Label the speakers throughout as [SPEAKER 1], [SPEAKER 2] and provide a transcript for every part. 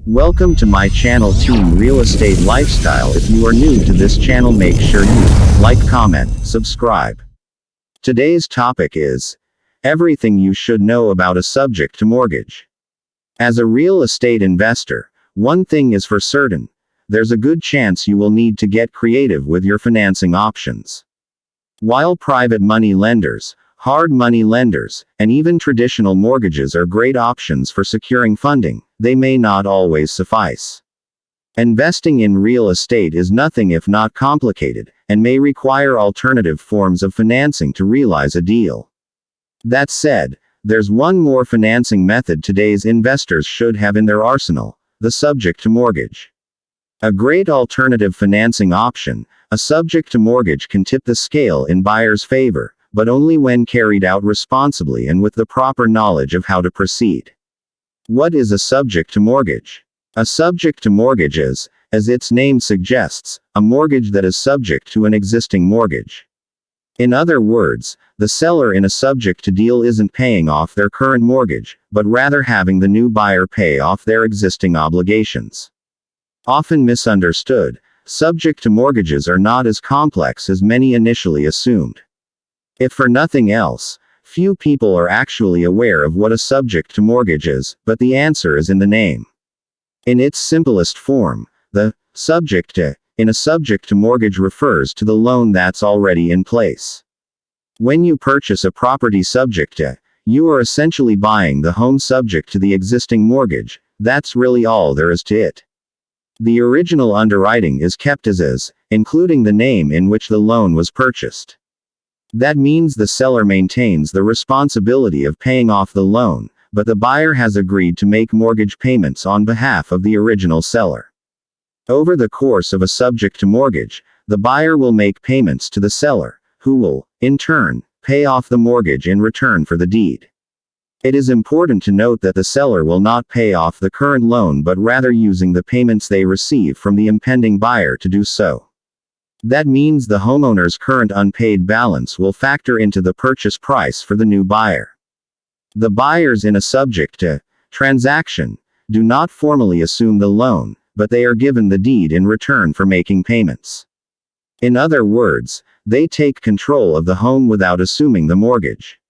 [SPEAKER 1] Welcome to my channel Team Real Estate Lifestyle. If you are new to this channel, make sure you like, comment, subscribe. Today's topic is everything you should know about a subject to mortgage. As a real estate investor, one thing is for certain: there's a good chance you will need to get creative with your financing options. While private money lenders, hard money lenders, and even traditional mortgages are great options for securing funding, they may not always suffice. Investing in real estate is nothing if not complicated, and may require alternative forms of financing to realize a deal. That said, there's one more financing method today's investors should have in their arsenal: the subject to mortgage. A great alternative financing option, a subject to mortgage can tip the scale in buyers' favor, but only when carried out responsibly and with the proper knowledge of how to proceed. What is a subject to mortgage? A subject to mortgage is, as its name suggests, a mortgage that is subject to an existing mortgage. In other words, the seller in a subject to deal isn't paying off their current mortgage, but rather having the new buyer pay off their existing obligations. Often misunderstood, subject to mortgages are not as complex as many initially assumed. If for nothing else, few people are actually aware of what a subject to mortgage is, but the answer is in the name. In its simplest form, the subject to in a subject to mortgage refers to the loan that's already in place. When you purchase a property subject to, you are essentially buying the home subject to the existing mortgage. That's really all there is to it. The original underwriting is kept as is, including the name in which the loan was purchased. That means the seller maintains the responsibility of paying off the loan, but the buyer has agreed to make mortgage payments on behalf of the original seller. Over the course of a subject to mortgage, the buyer will make payments to the seller, who will, in turn, pay off the mortgage in return for the deed. It is important to note that the seller will not pay off the current loan but rather using the payments they receive from the impending buyer to do so. That means the homeowner's current unpaid balance will factor into the purchase price for the new buyer. The buyers in a subject to transaction do not formally assume the loan, but they are given the deed in return for making payments. In other words, they take control of the home without assuming the mortgage.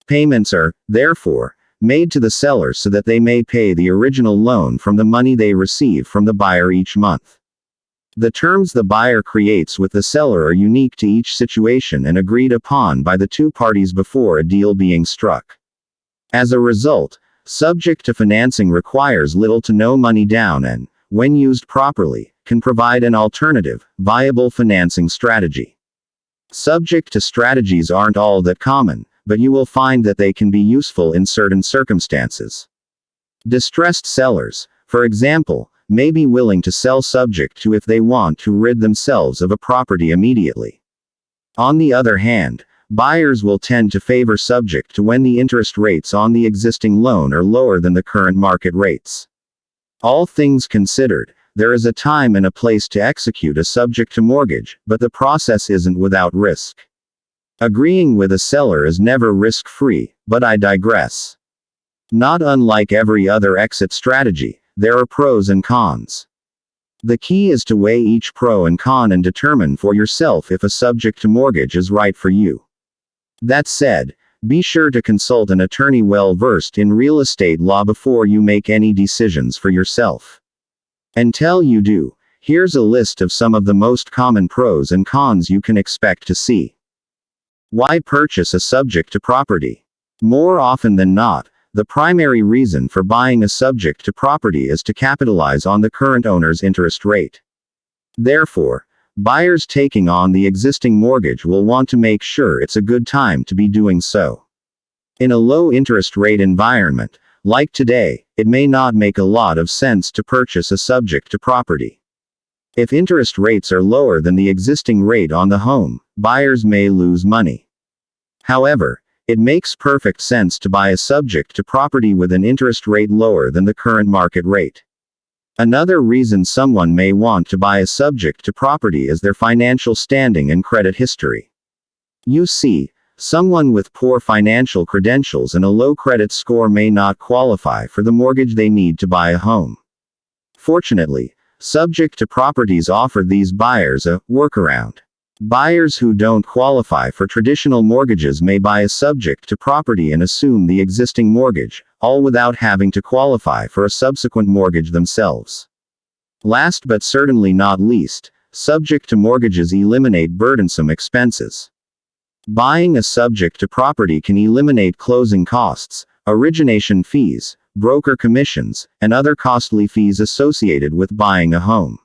[SPEAKER 1] Payments are, therefore, made to the seller so that they may pay the original loan from the money they receive from the buyer each month. The terms the buyer creates with the seller are unique to each situation and agreed upon by the two parties before a deal being struck. As a result, subject to financing requires little to no money down and, when used properly, can provide an alternative, viable financing strategy. Subject to strategies aren't all that common, but you will find that they can be useful in certain circumstances. Distressed sellers, for example, may be willing to sell subject to if they want to rid themselves of a property immediately. On the other hand, buyers will tend to favor subject to when the interest rates on the existing loan are lower than the current market rates. All things considered, there is a time and a place to execute a subject to mortgage, but the process isn't without risk. Agreeing with a seller is never risk-free, but I digress. Not unlike every other exit strategy, there are pros and cons. The key is to weigh each pro and con and determine for yourself if a subject to mortgage is right for you. That said, be sure to consult an attorney well versed in real estate law before you make any decisions for yourself. Until you do, here's a list of some of the most common pros and cons you can expect to see. Why purchase a subject to property? More often than not, the primary reason for buying a subject to property is to capitalize on the current owner's interest rate. Therefore, buyers taking on the existing mortgage will want to make sure it's a good time to be doing so. In a low interest rate environment, like today, it may not make a lot of sense to purchase a subject to property. If interest rates are lower than the existing rate on the home, buyers may lose money. However, it makes perfect sense to buy a subject to property with an interest rate lower than the current market rate. Another reason someone may want to buy a subject to property is their financial standing and credit history. You see, someone with poor financial credentials and a low credit score may not qualify for the mortgage they need to buy a home. Fortunately, subject to properties offer these buyers a workaround. Buyers who don't qualify for traditional mortgages may buy a subject to property and assume the existing mortgage, all without having to qualify for a subsequent mortgage themselves. Last but certainly not least, subject to mortgages eliminate burdensome expenses. Buying a subject to property can eliminate closing costs, origination fees, broker commissions, and other costly fees associated with buying a home.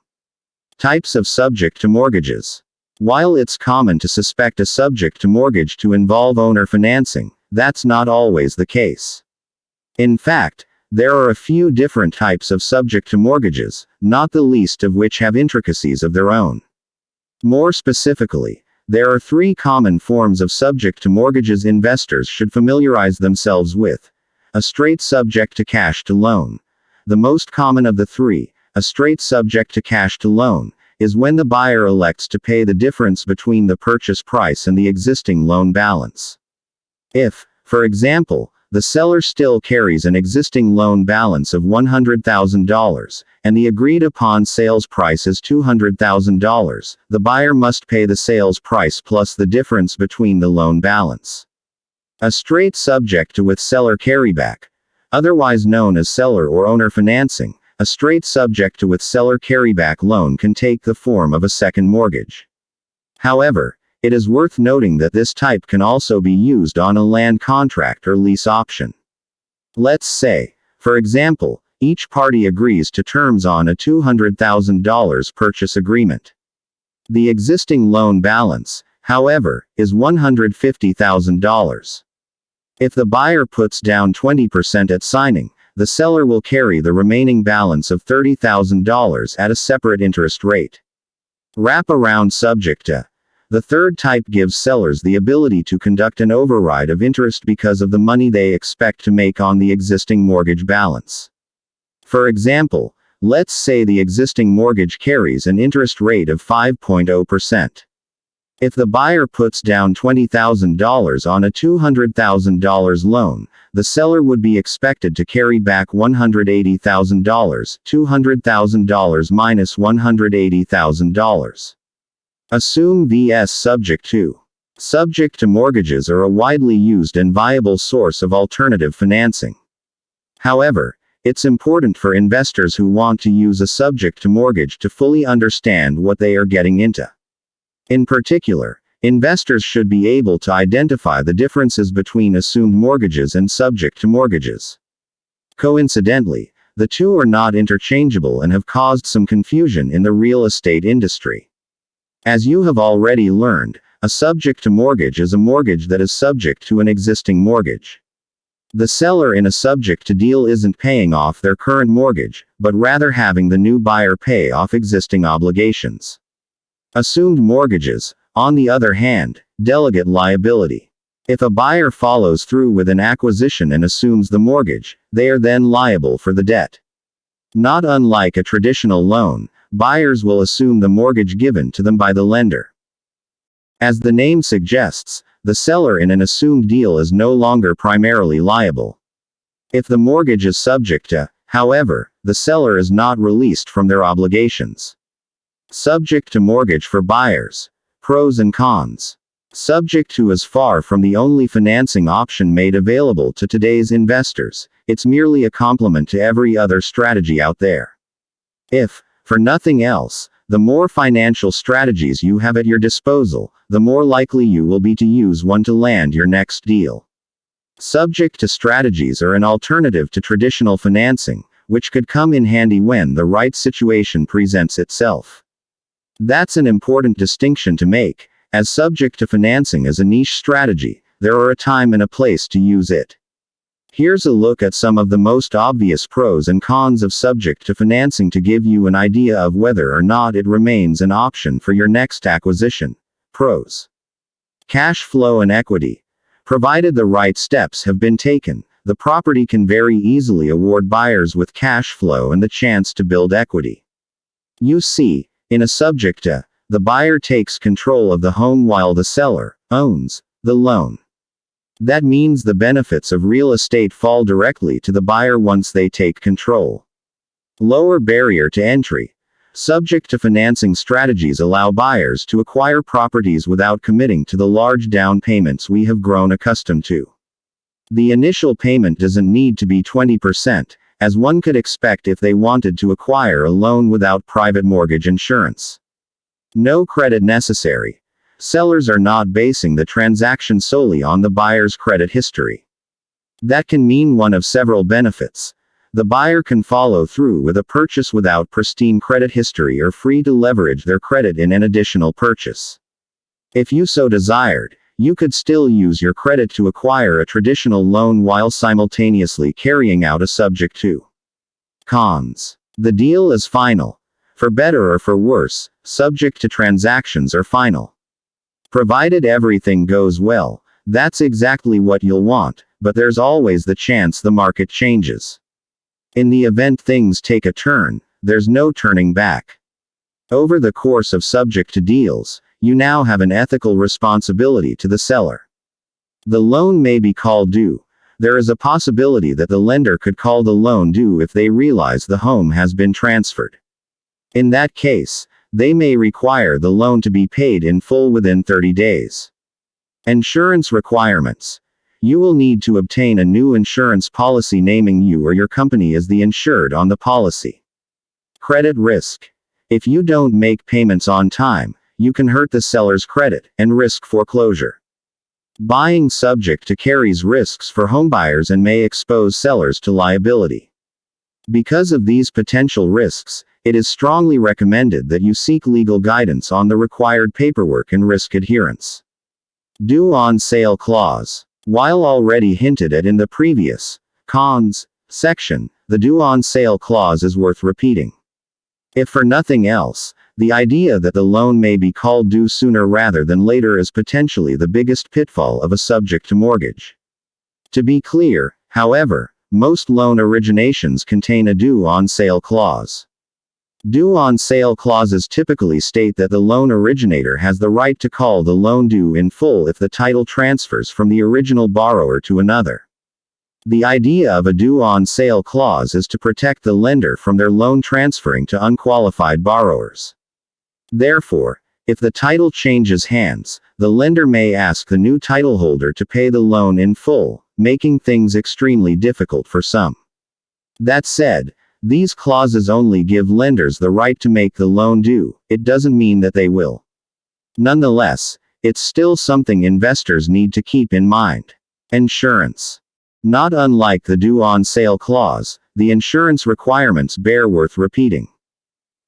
[SPEAKER 1] Types of subject to mortgages. While it's common to suspect a subject to mortgage to involve owner financing, that's not always the case. In fact, there are a few different types of subject to mortgages, not the least of which have intricacies of their own. More specifically, there are three common forms of subject to mortgages investors should familiarize themselves with. A straight subject to cash to loan. The most common of the three, a straight subject to cash to loan, is when the buyer elects to pay the difference between the purchase price and the existing loan balance. If, for example, the seller still carries an existing loan balance of $100,000, and the agreed-upon sales price is $200,000, the buyer must pay the sales price plus the difference between the loan balance. A straight subject to with seller carryback, otherwise known as seller or owner financing, a straight subject to with seller carryback loan can take the form of a second mortgage. However, it is worth noting that this type can also be used on a land contract or lease option. Let's say, for example, each party agrees to terms on a $200,000 purchase agreement. The existing loan balance, however, is $150,000. If the buyer puts down 20% at signing, the seller will carry the remaining balance of $30,000 at a separate interest rate. Wraparound subject to. The third type gives sellers the ability to conduct an override of interest because of the money they expect to make on the existing mortgage balance. For example, let's say the existing mortgage carries an interest rate of 5.0%. If the buyer puts down $20,000 on a $200,000 loan, the seller would be expected to carry back $180,000, $200,000 minus $180,000. Assume vs. subject to. Subject to mortgages are a widely used and viable source of alternative financing. However, it's important for investors who want to use a subject to mortgage to fully understand what they are getting into. In particular, investors should be able to identify the differences between assumed mortgages and subject to mortgages. Coincidentally, the two are not interchangeable and have caused some confusion in the real estate industry. As you have already learned, a subject to mortgage is a mortgage that is subject to an existing mortgage. The seller in a subject to deal isn't paying off their current mortgage, but rather having the new buyer pay off existing obligations. Assumed mortgages, on the other hand, delegate liability. If a buyer follows through with an acquisition and assumes the mortgage, they are then liable for the debt. Not unlike a traditional loan, buyers will assume the mortgage given to them by the lender. As the name suggests, the seller in an assumed deal is no longer primarily liable. If the mortgage is subject to, however, the seller is not released from their obligations. Subject to mortgage for buyers. Pros and cons. Subject to is far from the only financing option made available to today's investors. It's merely a complement to every other strategy out there. If, for nothing else, the more financial strategies you have at your disposal, the more likely you will be to use one to land your next deal. Subject to strategies are an alternative to traditional financing, which could come in handy when the right situation presents itself. That's an important distinction to make, as subject to financing is a niche strategy, there are a time and a place to use it. Here's a look at some of the most obvious pros and cons of subject to financing to give you an idea of whether or not it remains an option for your next acquisition. Pros. Cash flow and equity. Provided the right steps have been taken, the property can very easily award buyers with cash flow and the chance to build equity. You see, in a subject to, the buyer takes control of the home while the seller owns the loan. That means the benefits of real estate fall directly to the buyer once they take control. Lower barrier to entry. Subject to financing strategies allow buyers to acquire properties without committing to the large down payments we have grown accustomed to. The initial payment doesn't need to be 20%, as one could expect if they wanted to acquire a loan without private mortgage insurance. No credit necessary. Sellers are not basing the transaction solely on the buyer's credit history. That can mean one of several benefits. The buyer can follow through with a purchase without pristine credit history or free to leverage their credit in an additional purchase. If you so desired, you could still use your credit to acquire a traditional loan while simultaneously carrying out a subject to. Cons. The deal is final. For better or for worse, subject to transactions are final. Provided everything goes well, that's exactly what you'll want, but there's always the chance the market changes. In the event things take a turn, there's no turning back. Over the course of subject to deals, you now have an ethical responsibility to the seller. The loan may be called due. There is a possibility that the lender could call the loan due if they realize the home has been transferred. In that case, they may require the loan to be paid in full within 30 days. Insurance requirements. You will need to obtain a new insurance policy naming you or your company as the insured on the policy. Credit risk. If you don't make payments on time, you can hurt the seller's credit and risk foreclosure. Buying subject to carries risks for homebuyers and may expose sellers to liability. Because of these potential risks, it is strongly recommended that you seek legal guidance on the required paperwork and risk adherence. Due on sale clause. While already hinted at in the previous cons section, the due on sale clause is worth repeating. If for nothing else, the idea that the loan may be called due sooner rather than later is potentially the biggest pitfall of a subject to mortgage. To be clear, however, most loan originations contain a due on sale clause. Due on sale clauses typically state that the loan originator has the right to call the loan due in full if the title transfers from the original borrower to another. The idea of a due on sale clause is to protect the lender from their loan transferring to unqualified borrowers. Therefore, if the title changes hands, the lender may ask the new title holder to pay the loan in full, making things extremely difficult for some. That said, these clauses only give lenders the right to make the loan due. It doesn't mean that they will. Nonetheless, it's still something investors need to keep in mind. Insurance. Not unlike the due on sale clause, the insurance requirements bear worth repeating.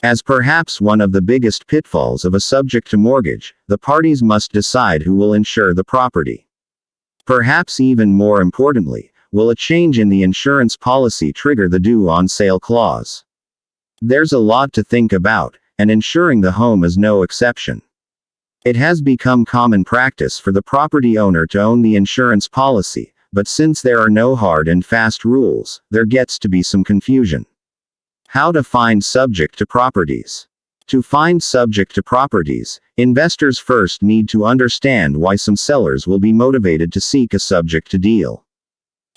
[SPEAKER 1] As perhaps one of the biggest pitfalls of a subject to mortgage, the parties must decide who will insure the property. Perhaps even more importantly, will a change in the insurance policy trigger the due on sale clause? There's a lot to think about, and insuring the home is no exception. It has become common practice for the property owner to own the insurance policy, but since there are no hard and fast rules, there gets to be some confusion. How to find subject to properties. To find subject to properties, investors first need to understand why some sellers will be motivated to seek a subject to deal.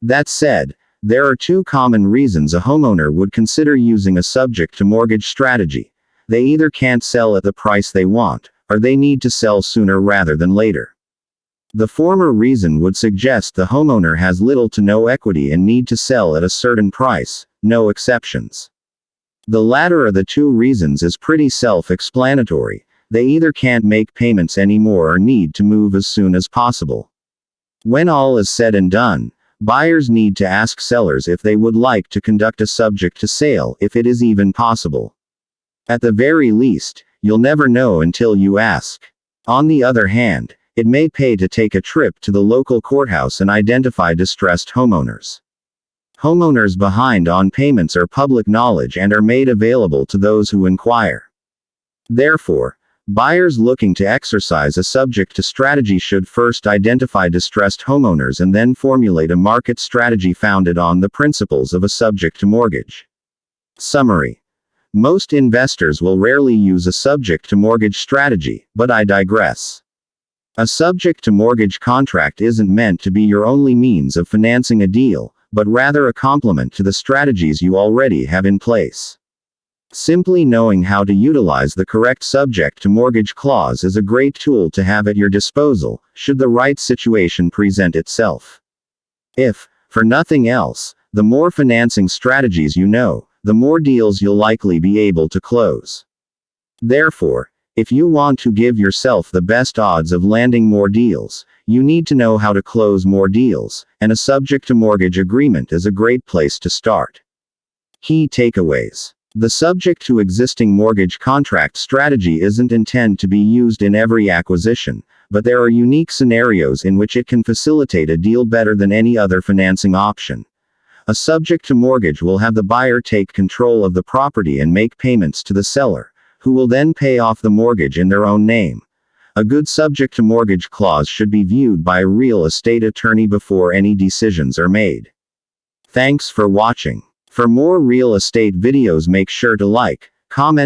[SPEAKER 1] That said, there are two common reasons a homeowner would consider using a subject to mortgage strategy. They either can't sell at the price they want, or they need to sell sooner rather than later. The former reason would suggest the homeowner has little to no equity and need to sell at a certain price, no exceptions. The latter of the two reasons is pretty self-explanatory. They either can't make payments anymore or need to move as soon as possible. When all is said and done, buyers need to ask sellers if they would like to conduct a subject to sale if it is even possible. At the very least, you'll never know until you ask. On the other hand, it may pay to take a trip to the local courthouse and identify distressed homeowners. Homeowners behind on payments are public knowledge and are made available to those who inquire. Therefore, buyers looking to exercise a subject to strategy should first identify distressed homeowners and then formulate a market strategy founded on the principles of a subject to mortgage. Summary. Most investors will rarely use a subject to mortgage strategy, but I digress. A subject to mortgage contract isn't meant to be your only means of financing a deal, but rather a complement to the strategies you already have in place. Simply knowing how to utilize the correct subject to mortgage clause is a great tool to have at your disposal, should the right situation present itself. If, for nothing else, the more financing strategies you know, the more deals you'll likely be able to close. Therefore, if you want to give yourself the best odds of landing more deals, you need to know how to close more deals, and a subject to mortgage agreement is a great place to start. Key takeaways. The subject to existing mortgage contract strategy isn't intended to be used in every acquisition, but there are unique scenarios in which it can facilitate a deal better than any other financing option. A subject to mortgage will have the buyer take control of the property and make payments to the seller, who will then pay off the mortgage in their own name. A good subject to mortgage clause should be viewed by a real estate attorney before any decisions are made. Thanks for watching. For more real estate videos, make sure to like, comment,